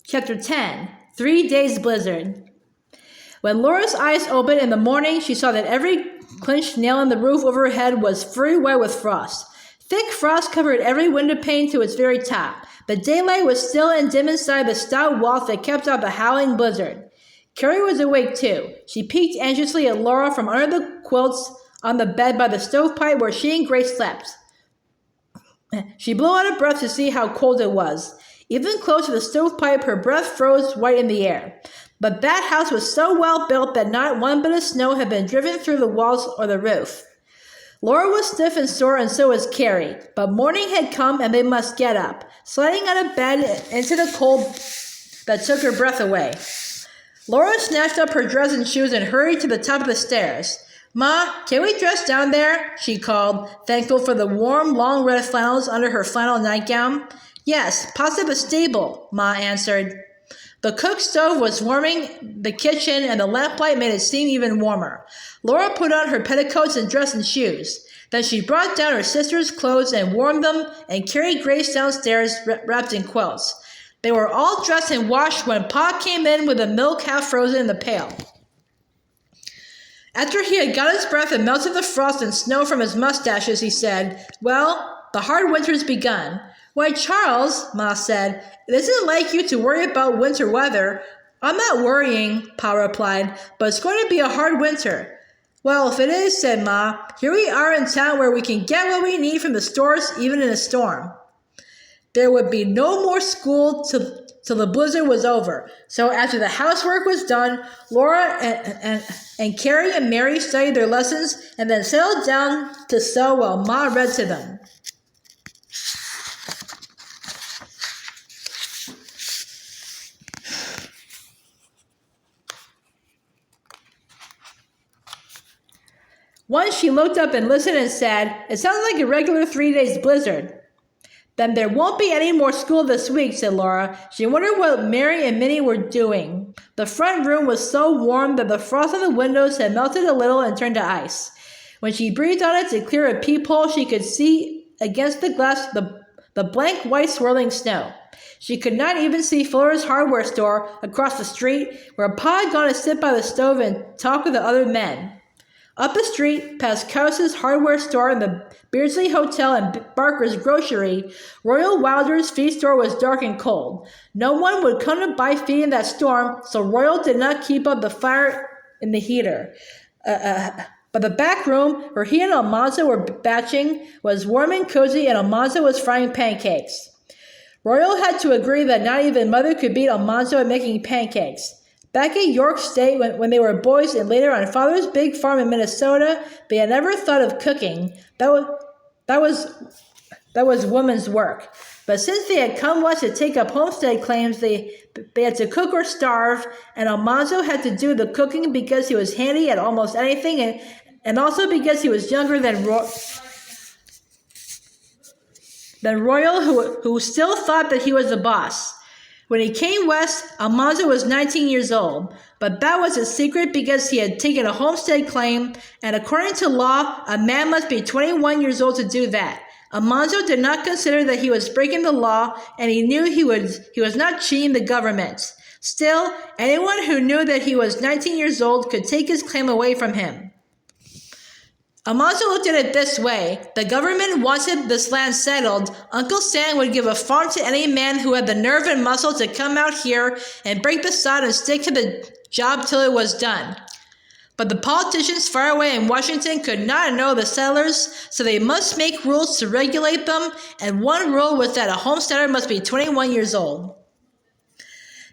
Chapter 10. 3 Days Blizzard. When Laura's eyes opened in the morning, she saw that every clinched nail in the roof over her head was furry white with frost. Thick frost covered every window pane to its very top, but daylight was still and dim inside the stout walls that kept out the howling blizzard. Carrie was awake too. She peeked anxiously at Laura from under the quilts on the bed by the stovepipe where she and Grace slept. She blew out of breath to see how cold it was. Even close to the stovepipe, her breath froze white in the air. But that house was so well built that not one bit of snow had been driven through the walls or the roof. Laura was stiff and sore, and so was Carrie. But morning had come, and they must get up, sliding out of bed into the cold that took her breath away. Laura snatched up her dress and shoes and hurried to the top of the stairs. "Ma, can we dress down there?" she called, thankful for the warm, long red flannels under her flannel nightgown. "Yes, pass at the stable," Ma answered. The cook stove was warming the kitchen, and the lamplight made it seem even warmer. Laura put on her petticoats and dress and shoes. Then she brought down her sister's clothes and warmed them and carried Grace downstairs wrapped in quilts. They were all dressed and washed when Pa came in with the milk half frozen in the pail. After he had got his breath and melted the frost and snow from his mustaches, he said, "Well, the hard winter's begun." "Why, Charles," Ma said, "it isn't like you to worry about winter weather." "I'm not worrying," Pa replied, "but it's going to be a hard winter." "Well, if it is," said Ma, "here we are in town where we can get what we need from the stores even in a storm." There would be no more school till the blizzard was over. So after the housework was done, Laura and Carrie and Mary studied their lessons and then settled down to sew while Ma read to them. Once she looked up and listened and said, "It sounds like a regular 3 days blizzard." "Then there won't be any more school this week," said Laura. She wondered what Mary and Minnie were doing. The front room was so warm that the frost on the windows had melted a little and turned to ice. When she breathed on it to clear a peephole, she could see against the glass the blank white swirling snow. She could not even see Fuller's hardware store across the street, where Pa had gone to sit by the stove and talk with the other men. Up the street, past Cows's hardware store and the Beardsley Hotel and Barker's grocery, Royal Wilder's feed store was dark and cold. No one would come to buy feed in that storm, so Royal did not keep up the fire in the heater. But the back room, where he and Almanzo were batching, was warm and cozy, and Almanzo was frying pancakes. Royal had to agree that not even Mother could beat Almanzo at making pancakes. Back at York State, when they were boys and later on Father's big farm in Minnesota, they had never thought of cooking. That was women's work. But since they had come west to take up homestead claims, they had to cook or starve, and Almanzo had to do the cooking because he was handy at almost anything, and also because he was younger than Royal, who still thought that he was the boss. When he came west, Almanzo was 19 years old, but that was a secret because he had taken a homestead claim, and according to law, a man must be 21 years old to do that. Almanzo did not consider that he was breaking the law, and he knew he was not cheating the government. Still, anyone who knew that he was 19 years old could take his claim away from him. Almanzo looked at it this way. The government wanted this land settled. Uncle Sam would give a farm to any man who had the nerve and muscle to come out here and break the sod and stick to the job till it was done. But the politicians far away in Washington could not know the settlers, so they must make rules to regulate them, and one rule was that a homesteader must be 21 years old.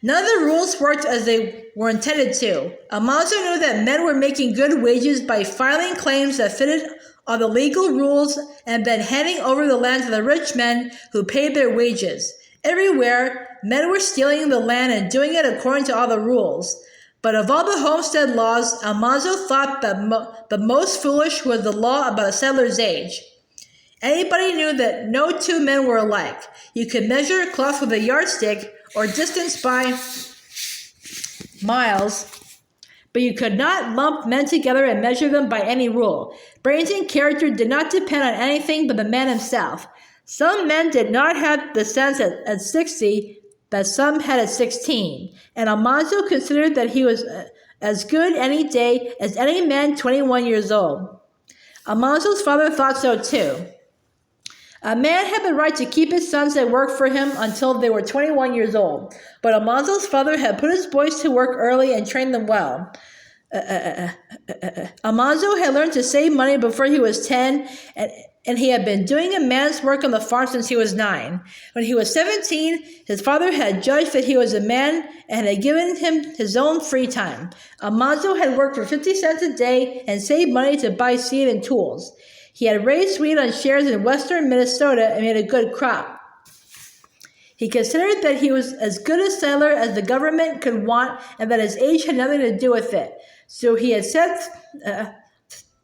None of the rules worked as they were intended to. Almanzo knew that men were making good wages by filing claims that fitted all the legal rules and then handing over the land to the rich men who paid their wages. Everywhere, men were stealing the land and doing it according to all the rules. But of all the homestead laws, Almanzo thought that the most foolish was the law about a settler's age. Anybody knew that no two men were alike. You could measure a cloth with a yardstick or distance by miles, but you could not lump men together and measure them by any rule. Brains and character did not depend on anything but the man himself. Some men did not have the sense at 60 but some had at 16, and Almanzo considered that he was as good any day as any man 21 years old. Almanzo's father thought so too. A man had the right to keep his sons at work for him until they were 21 years old, but Almanzo's father had put his boys to work early and trained them well. Almanzo had learned to save money before he was 10, and he had been doing a man's work on the farm since he was 9. When he was 17, his father had judged that he was a man and had given him his own free time. Almanzo had worked for 50 cents a day and saved money to buy seed and tools. He had raised wheat on shares in western Minnesota and made a good crop. He considered that he was as good a settler as the government could want and that his age had nothing to do with it. So he had said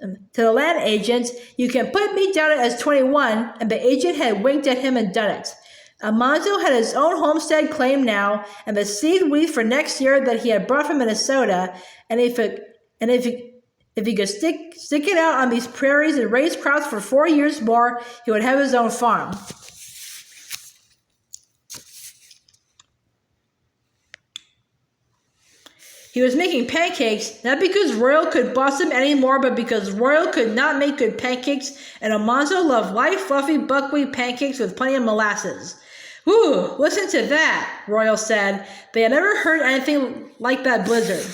to the land agent, "You can put me down as 21, and the agent had winked at him and done it. Almanzo had his own homestead claim now, and the seed wheat for next year that he had brought from Minnesota, and if he could stick it out on these prairies and raise crops for 4 years more, he would have his own farm." He was making pancakes, not because Royal could boss him anymore, but because Royal could not make good pancakes, and Almanzo loved light, fluffy buckwheat pancakes with plenty of molasses. "Whew, listen to that," Royal said. They had never heard anything like that blizzard.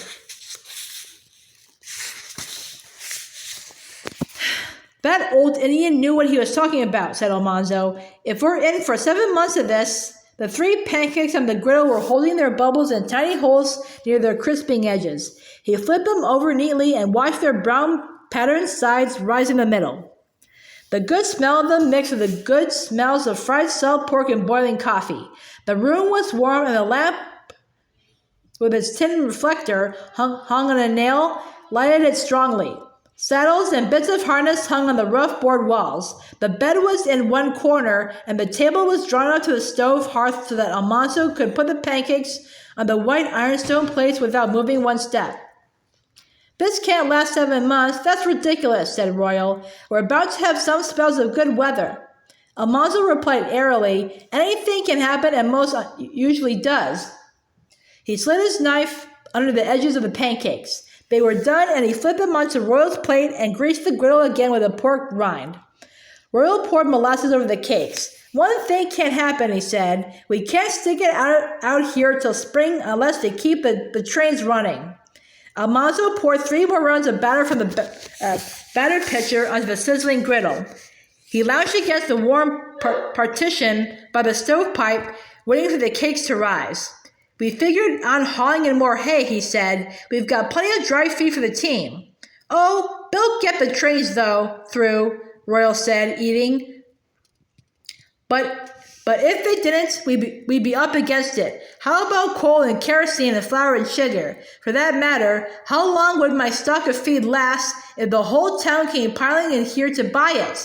"That old Indian knew what he was talking about," said Almanzo. "If we're in for 7 months of this..." The 3 pancakes on the griddle were holding their bubbles in tiny holes near their crisping edges. He flipped them over neatly and watched their brown patterned sides rise in the middle. The good smell of them mixed with the good smells of fried salt pork and boiling coffee. The room was warm, and the lamp, with its tin reflector hung on a nail, lighted it strongly. Saddles and bits of harness hung on the rough board walls. The bed was in one corner, and the table was drawn up to the stove hearth so that Almanzo could put the pancakes on the white ironstone plates without moving one step. "This can't last 7 months. That's ridiculous," said Royal. "We're about to have some spells of good weather." Almanzo replied airily, "Anything can happen, and most usually does." He slid his knife under the edges of the pancakes. They were done, and he flipped them onto Royal's plate and greased the griddle again with a pork rind. Royal poured molasses over the cakes. "One thing can't happen," he said. "We can't stick it out here till spring unless they keep the trains running." Almanzo poured 3 more rounds of batter from the battered pitcher onto the sizzling griddle. He lounged against the warm partition by the stovepipe, waiting for the cakes to rise. "We figured on hauling in more hay," he said. "We've got plenty of dry feed for the team." "Oh, they'll get the trains through," Royal said, eating. But if they didn't, we'd be up against it. How about coal and kerosene and flour and sugar? For that matter, how long would my stock of feed last if the whole town came piling in here to buy it?"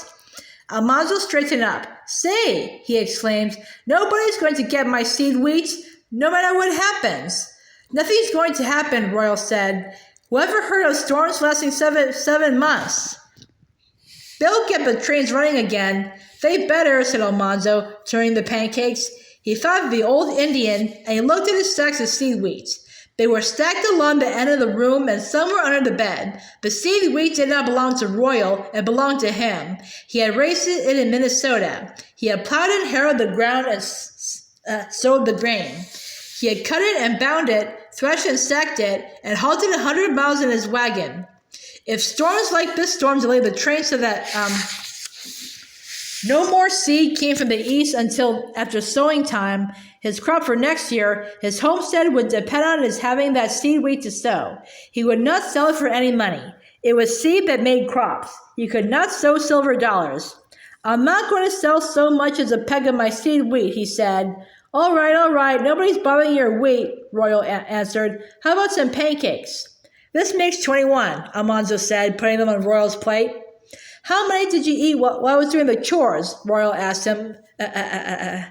Almanzo straightened up. "Say," he exclaimed, "nobody's going to get my seed wheat, no matter what happens." "Nothing's going to happen," Royal said. "Whoever heard of storms lasting seven months?" "They'll get the trains running again." "They better," said Almanzo, turning the pancakes. He thought of the old Indian, and he looked at his sacks of seed wheat. They were stacked along the end of the room, and some were under the bed. The seed wheat did not belong to Royal, it belonged to him. He had raised it in Minnesota. He had plowed and harrowed the ground and sowed the grain. He had cut it and bound it, threshed and stacked it, and hauled it 100 miles in his wagon. If storms like this storm delayed the train so that no more seed came from the east until after sowing time, his crop for next year, his homestead would depend on his having that seed wheat to sow. He would not sell it for any money. It was seed that made crops. You could not sow silver dollars. "I'm not going to sell so much as a peg of my seed wheat," he said. All right, nobody's bothering your wheat," Royal answered. "How about some pancakes?" "This makes 21, Almanzo said, putting them on Royal's plate. "How many did you eat while I was doing the chores?" Royal asked him. "I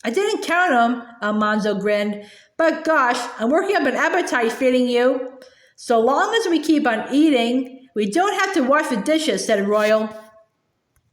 didn't count them," Almanzo grinned. "But gosh, I'm working up an appetite feeding you." "So long as we keep on eating, we don't have to wash the dishes," said Royal.